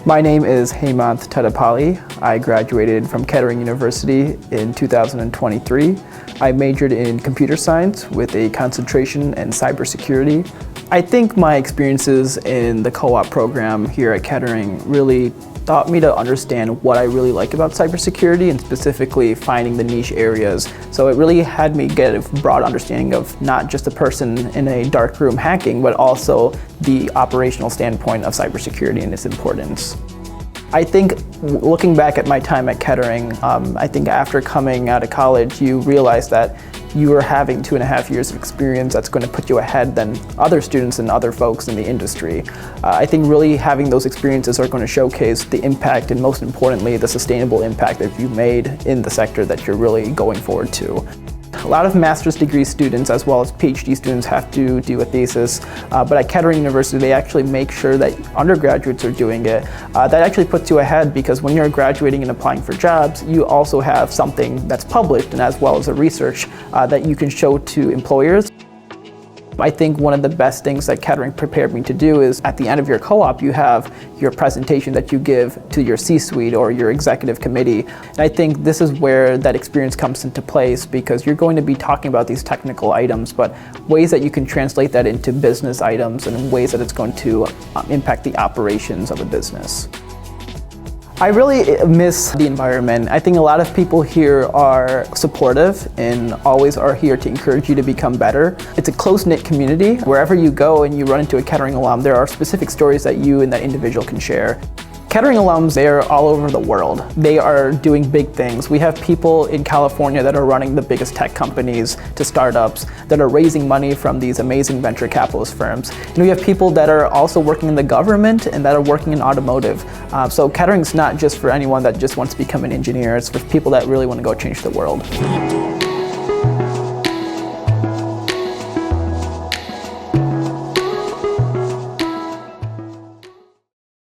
My name is Hemanth Tadepalli. I graduated from Kettering University in 2023. I majored in computer science with a concentration in cybersecurity. I think my experiences in the co-op program here at Kettering really taught me to understand what I really like about cybersecurity and specifically finding the niche areas. So it really had me get a broad understanding of not just a person in a dark room hacking, but also the operational standpoint of cybersecurity and its importance. I think looking back at my time at Kettering, I think after coming out of college, you realize that you are having 2.5 years of experience that's going to put you ahead than other students and other folks in the industry. I think really having those experiences are going to showcase the impact and most importantly, the sustainable impact that you've made in the sector that you're really going forward to. A lot of master's degree students as well as PhD students have to do a thesis, but at Kettering University they actually make sure that undergraduates are doing it. That actually puts you ahead because when you're graduating and applying for jobs, you also have something that's published and as well as a research that you can show to employers. I think one of the best things that Kettering prepared me to do is at the end of your co-op you have your presentation that you give to your C-suite or your executive committee. And I think this is where that experience comes into place because you're going to be talking about these technical items, but ways that you can translate that into business items and ways that it's going to impact the operations of a business. I really miss the environment. I think a lot of people here are supportive and always are here to encourage you to become better. It's a close-knit community. Wherever you go and you run into a Kettering alum, there are specific stories that you and that individual can share. Kettering alums, they're all over the world. They are doing big things. We have people in California that are running the biggest tech companies to startups, that are raising money from these amazing venture capitalist firms. And we have people that are also working in the government and that are working in automotive. So Kettering's not just for anyone that just wants to become an engineer, it's for people that really want to go change the world.